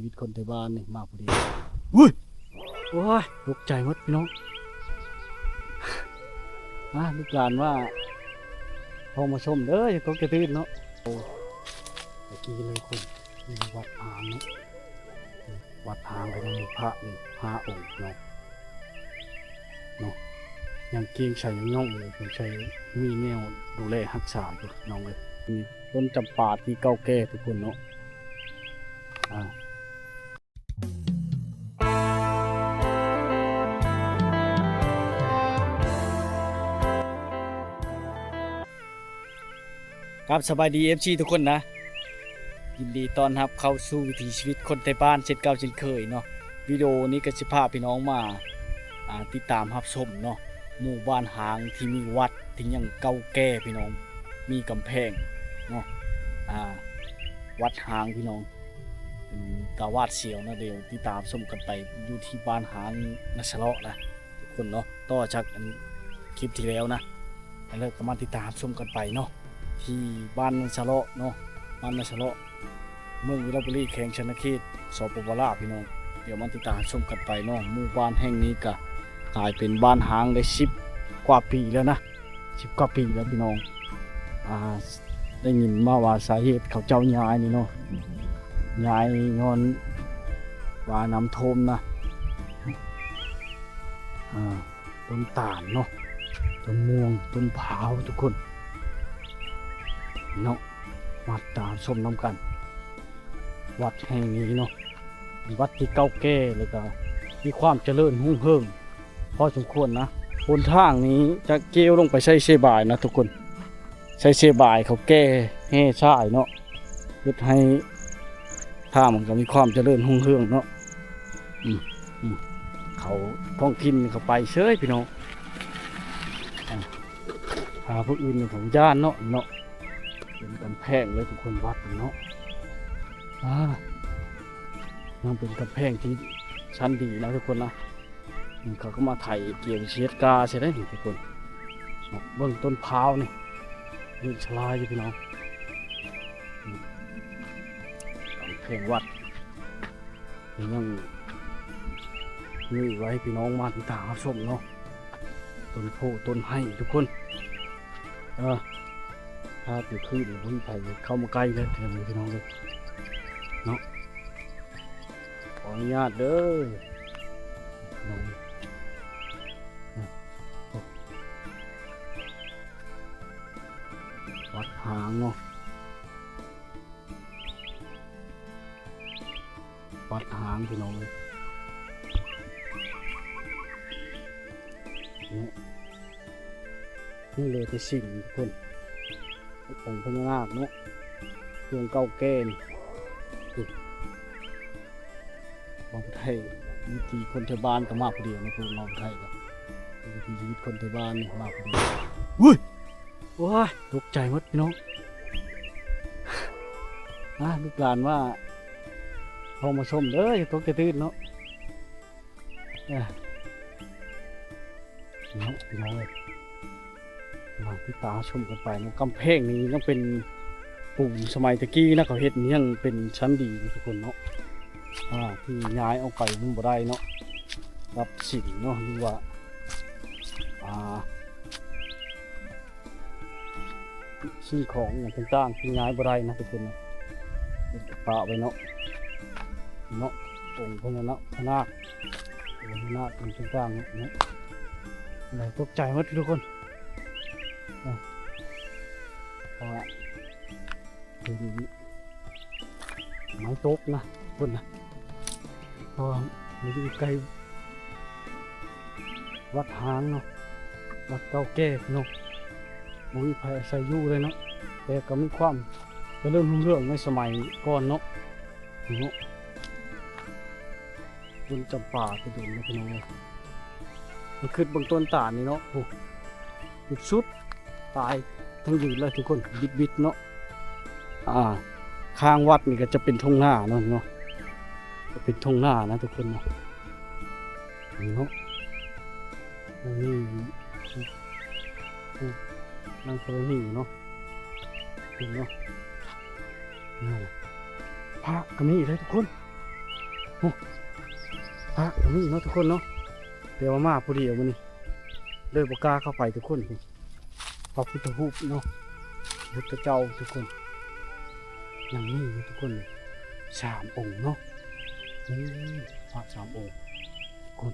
วิตคนไทยบ้านนี่มาพอดีอุ้ยโอ้ยตกใจหมดพี่น้องลูกหลานว่าพอมาชมเด้ออย่าตกใจตื่นเนาะโอ้ตะกี้เลยคุณมีวัดหางเนาะวัดหางก็ยังมีพระนี่5 องค์เนาะยังเกียงใส่ยังน้องเลยผมใช้มีแนวดูแลรักษาอยู่น้องเลยนี่ต้นจำปาที่เก่าแก่ทุกคนเนาะครับสบายดี FC ทุกคนนะยินดีต้อนรับเข้าสู่วิถีชีวิตคนไทยบ้านเช่นเก่าเช่นเคยเนาะวิดีโอนี้ก็สิพาพี่น้องมาติดตามรับชมเนาะหมู่บ้านหางที่มีวัดที่ยังเก่าแก่พี่น้องมีกำแพงเนาะวัดหางพี่น้องเป็นกาวาดเสียวนะเดี๋ยวติดตามชมกันไปอยู่ที่บ้านหางนัชเลาะนะทุกคนเนาะต่อจากคลิปที่แล้วนะแล้วก็มาติดตามชมกันไปเนาะที่บ้านนัชเลาะเนาะบ้านนัชเลาะเมืองวิลบุรีแข่งชนะเขตสปปลาวพี่น้องเดี๋ยวมาติดตามชมกันไปเนาะหมู่บ้านแห่งนี้ก็กลายเป็นบ้านหางได้10 กว่าปีแล้วนะ10 กว่าปีแล้วพี่น้องได้ยินมาว่าสาเหตุเขาเจ้าย้ายนี่เนาะย้ายย้อนว่าน้ำท่วมนะต้นตาลเนาะต้นม่วงต้นพร้าวทุกคนเนาะมาตามชมน้ำกันวัดแห่งนี้เนาะวัดที่เก่าแก่เลยก็มีความเจริญรุ่งเรืองพอสมควรนะบนทางนี้จะเกี่ยวลงไปใช้เชบายนะทุกคนใช้เชบายเขาแก้ให้ชายเนาะเพื่อให้ทางมันก็มีความเจริญรุ่งเรืองเนาะเขาท้องถิ่นเขาไปเชยพี่น้องหาพวกอื่นของย่านเนาะเป็นกำแพงเลยทุกคนวัดเนาะมันเป็นกำแพงที่ชั้นดีนะทุกคนนะเขาก็มาไถเกี่ยวเชียดกาใช่ไหมทุกคนเบื้องต้นพร้าวนี่นี่ชลายอยู่พี่น้องกำแพงวัดยังนี่ไว้พี่น้องมาติดตามชมเนาะต้นโพต้นไห้ทุกคนถ้าติดขึ้นวิ่งไปเข้ามาใกล้เลยพี่น้องเลยเนาะขออนุญาตเด้อน้องวัดหางเนาะวัดหางพี่น้องเลยนี่เลยที่สิ่งทุกคนองค์พญานาคเนาะเครื่องเก่าแก่มองไทยวิธีคนไทยบ้านก็มากพอดีนะพวกมองไทยก็วิธีชีวิตคนไทยบ้านนี่มากพอดีอุ้ยว้ายตกใจหมดพี่น้องลูกหลานว่าพอมาชมเด้ออย่าตกใจตื่นเนาะพี่น้องเลยมาที่ตาชมกันไปนะกำแพงนี้ยังเป็นปุ่มสมัยตะกี้นะเขาเฮ็ดยังเป็นชั้นดีทุกคนเนาะที่ย้ายเอาไปมันบ่ได้เนาะรับสิ่งเนาะหรือว่าสิ่งของอย่างต่างๆที่ย้ายบ่ได้นะทุกคนนะปะไว้เนาะองค์พญานาคองค์พญานาคอย่างต่างๆเนาะอะไรตกใจหมดทุกคนเพราะว่าไม้ตกนะคนนะเพราะมันอยู่ใกล้วัดหางเนาะวัดเก่าแก่เนาะมันมีภัยใส่ยู่เลยเนาะแต่ก็มีความจะเริ่มรุ่งเรืองในสมัยก่อนเนาะต้นจำปาไปดูนะพี่น้องมันขึ้นบนต้นตาลนี่เนาะโอ้ยสุดตายทั้งยืนเลยทุกคนบิดเนาะข้างวัดนี่ก็จะเป็นทุ่งนาเนาะจะเป็นทุ่งนานะทุกคนเนาะเนาะนี่นั่งโซนี่เนาะพระก็มีเลยทุกคน โอ้พระตรงนี้เนาะทุกคนเนาะเดี๋ยวมาพอดีเอาวันนี้เลยบกล้าเข้าไปทุกคนพระพุทธรูปเนาะพุทธเจ้าทุกคนอย่างนี้ทุกคน3 องค์เนาะพระ3 องค์ทุกคน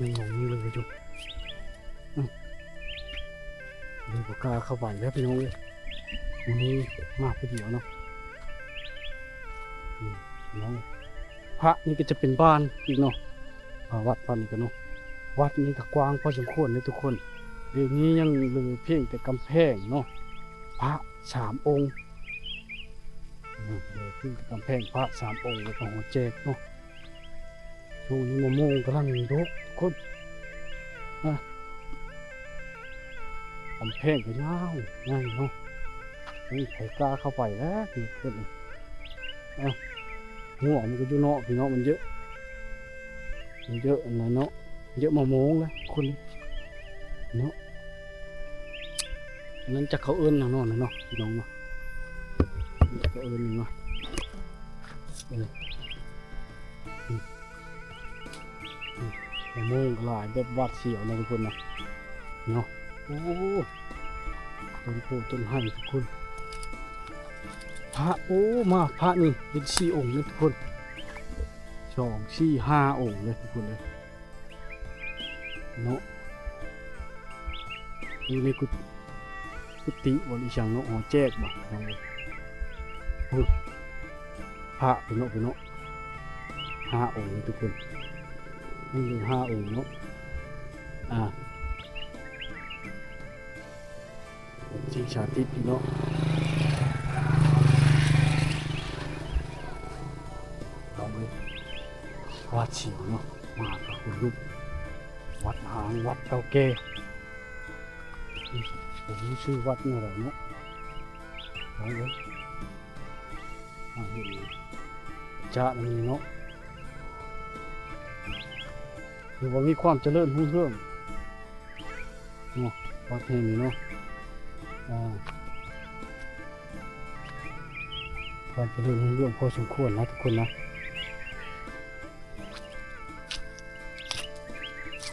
ยังงงนี่เลยจุ๊บเลยบกล้าเข้าไปแล้วพี่น้องเลยวันนี้มาพอดีเนาะน้องพระนี่ก็จะเป็นบ้านอีกเนาะวัดตอนนี้กันเนาะวัดนี้ก็กว้างพอสมควรเลยทุกคนเดี๋ยวนี้ยังเหลือเพียงแต่กำแพงเนาะพระ3 องค์เหลือเพียงแต่กำแพงพระ3 องค์แล้วก็หัวแจกเนาะช่วงนี้มะม่วงกำลังรกทุกคนกำแพงก็ยาวง่ายเนาะนี่ใครกล้าเข้าไปแล้วพี่เพื่อนหัวมันก็อยู่เนาะพี่เนาะมันเยอะนะเนาะเยอะมะม่วงเลยคุณเนาะนั้นจะเขาเอิ้นนะเนาะพี่น้องเนาะจะเขาเอิ้นเนาะมะม่วงหลายแบบวัดเสียวนะทุกคนนะเนาะโอ้ต้นโพต้นไม้ทุกคนพระโอ้มาพระนี่เป็น4 องค์เลยทุกคน2 4 5 องค์เลยทุกคนเลยเนาะอยู่ในกุฏิบริชังเนาะหัวแจกบ่น้องเลยพระเป็นเนาะ5 องค์เลยทุกคนนี่คือ5 องค์เนาะจริงชาติพี่เนาะเอาเลยวัดเฉียวเนาะมากับคุณลูกวัดหางวัดเก่าแก่ผมชื่อวัดนี่อะไรเนาะเอาเลยจะมีเนาะคือว่ามีความเจริญรุ่งเรืองเนาะวัดแห่งนี้เนาะความเจริญรุ่งเรืองพอสมควรนะทุกคนนะ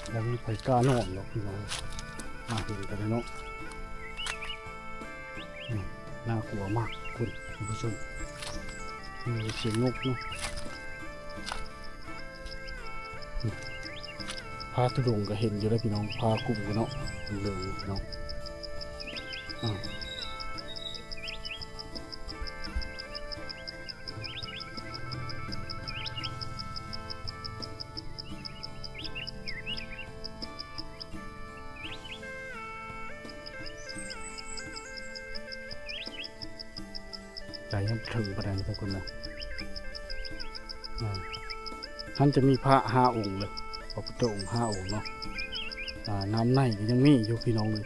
เราไม่ไปกล้านอนหรอกพี่น้องมาเห็นกันเลยเนาะน่ากลัวมากคุณผู้ชมมีเสียงนกเนาะพาทุดงก็เห็นอยู่แล้วพี่น้องพากลุ่มกันเนาะเลยพี่น้องใจยังถึงประเด็นทุกคนนะท่านจะมีพระ5 องค์เลยพระพุทธองค์5 องค์เนาะน้ำในก็ยังมีอยู่พี่น้องเลย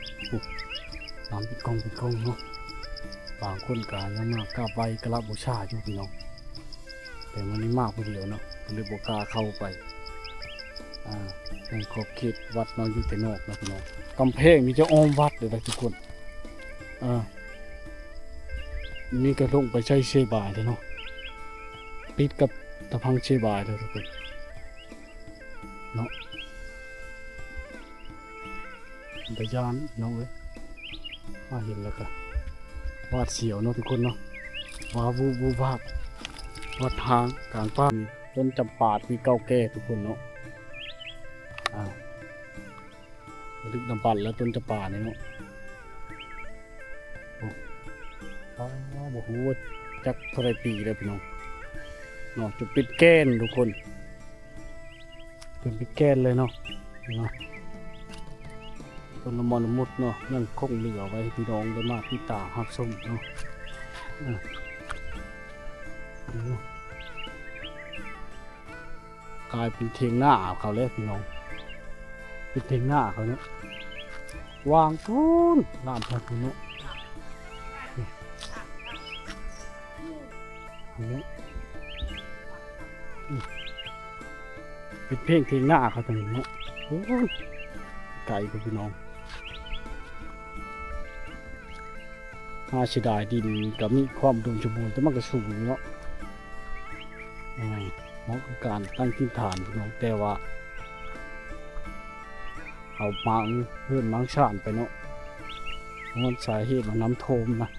น้ำเป็นกองเนาะบางคนก็ยังมากราบไหว้กราบบูชาอยู่พี่น้องแต่มันนี่มากพอเดียวเนาะเลยบอกกล้าเข้าไปในขอบเขตวัดเนาะอยู่แต่นอกนะพี่น้องกำแพงมีจะอ้อมวัดเลยนะทุกคนมีกระลงไปใช้เชบายเลยเนาะปิดกับตะพังเชบายเลยทุกคนเนาะไปยานน้องเอ้ยมาเห็นแล้วก็วาดเสียวเนาะทุกคนเนาะว้าวูบวัดทางกลางป่าต้นจำปาที่เก่าแก่ทุกคนเนาะลึกน้ำปั่นแล้วต้นจำปาเนี่ยเนาะบอกว่าจักเท่าไรปีแล้วพี่น้องเนาะจะปิดแก้นทุกคนเป็นปิดแก้นเลยเนาะต้นละมอนละมุดเนาะยังคงเหลือไว้พี่น้องได้มากที่ตาหักส้มเนาะกลายเป็นเทียงหน้าเขาเลยพี่น้องเป็นเทียงหน้าเขาเนาะวางปูนน้ำพัดเนาะเป็นเพลงเทียงหน้าเขาตรงนี้เนาะไก่พี่น้องเสียดายดินกับมีความอุดมสมบูรณ์แต่มันก็สูงเนาะยังไง เหมาะกับการตั้งถิ่นฐานพี่น้องแต่ว่าเอามังเพื่อนมังชานไปเนาะมันสาเหตุของน้ำโทมนะ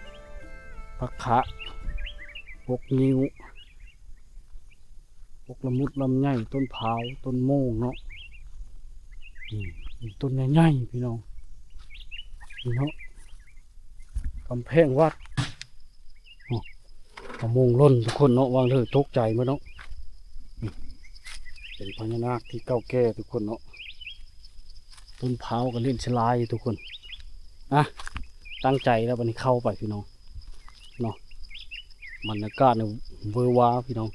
พักคะพวกนิ้วพวกละมุดลำไยต้นพร้าวต้นโม่งเนาะต้นใหญ่ๆพี่น้องนี่เนาะกำแพงวัดกระมงล้นทุกคนเนาะวางเลยตกใจมั้ยเนาะเป็นพญานาคที่เก่าแก่ทุกคนเนาะต้นพร้าวก็เล่นชลายทุกคนตั้งใจแล้ววันนี้เข้าไปพี่น้องเนาะบรรยากาศเนี่ยเวอร์ว้าพี่น้อง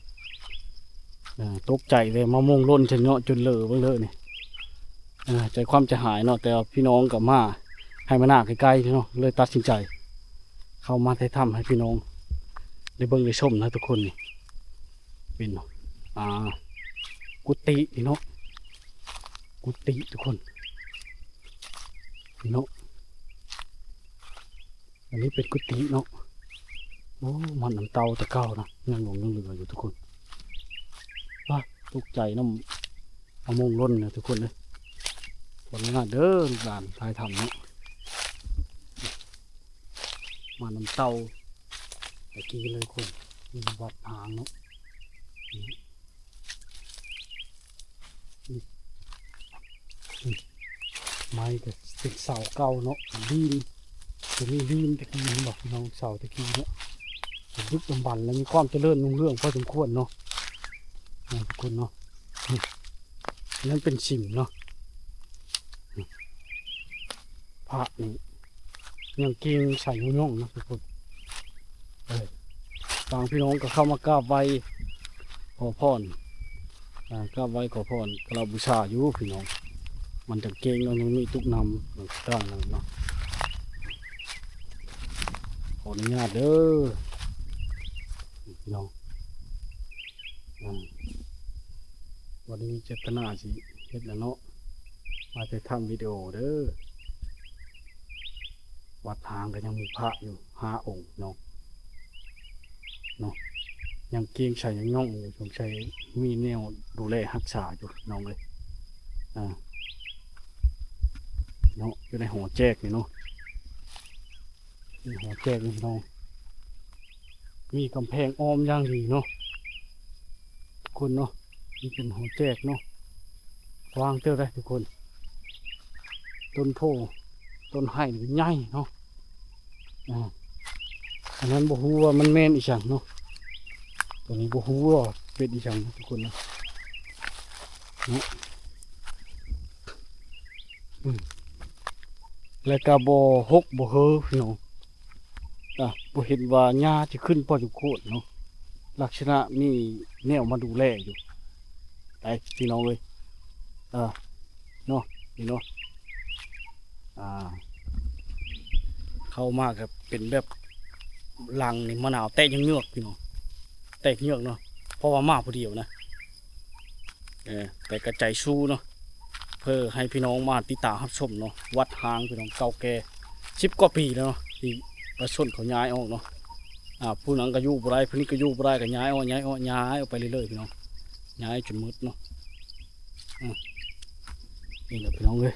ตกใจเลยมะม่วงล้นจะเนาะจนเลอะไปเลยเนี่ยใจความจะหายเนาะแต่พี่น้องกับมาให้มาหน้าใกล้ๆพี่น้องเลยตัดสินใจเข้ามาถ่ายทำให้พี่น้องได้เบิ่งได้ชมนะทุกคนนี่เป็นกุฏิพี่น้องกุฏิทุกคนพี่น้องอันนี้เป็นกุฏิเนาะโอ้มันน้ำเตาตะเก้านะยังหลงยังเหลืออยู่ทุกคนว่าตกใจน้ำเอามงล้นนะทุกคนเลยคนงานเด้อลูกหลานทายทำเนาะมาน้ำเตาตะกี้เลยคนมีวัดหางเนาะไม้ก็เป็นเสาเก่าเนาะดินจะมีดินตะกี้บอกน้องเสาตะกี้เนาะยุคลำบันแล้วมีความเจริญรุ่งเรืองพอสมควรเนาะทุกคนเนาะนั่นเป็นสิ่งเนาะพระนี่ยังเก่งใส่ย่องนะทุกคนบางพี่น้องก็เข้ามากราบไหว้ขอพรกราบไหว้ขอพรกราบบูชาอยู่พี่น้องมันจะเก่งเรายังมีตุกนำต่างๆเนาะขออนุญาตเด้อพี่น้องวันนี้เจตนาสิเฮ็ดแล้วเนาะมาจะทำวิดีโอเด้อวัดทางก็ยังมีพระอยู่5 องค์เนาะยังเก่งใส่ยังย่องอยู่สงสัยมีแนวดูแลรักษาอยู่น้องเลยเนาะอยู่ในหัวแจกนี่เนาะหัวแจกนี่น้องมีกำแพงอ้อมย่างดีเนาะทุกคนเนาะนี่เป็นหัวแจกเนาะวางเจอได้ทุกคนต้นโพต้นไห่ใหญ่เนาะอันนั้นบ่ฮู้ว่ามันแม่นอีสังเนาะตัวนี้บ่ฮู้ว่าเป็นอีสังทุกคนนะแล้วก็บ่หกบ่เฮอพี่น้องบ่เห็นว่าหญ้าจะขึ้นพอจุโคตรเนาะลักษณะมีแนวมาดูแลอยู่ไปพี่น้องเลยเนาะนี่เนาะเข้ามากับเป็นแบบลังนี่มะนาวแตกยังเงือกพี่น้องแตกเงือกเนาะเพราะว่ามาผู้เดียวนะแต่กระจายสู้เนาะเพื่อให้พี่น้องมาติดตามรับชมเนาะวัดหางพี่น้องเก่าแก่10 กว่าปีแล้วเนาะที่ประชาชนเขาย้ายออกเนาะผู้นั้นก็อยู่บ่ได้ผู้นี้ก็อยู่บ่ได้ก็ย้ายออกไปเรื่อยๆพี่น้องย้ายจนมืดเนาะนี่แหละพี่น้องเลย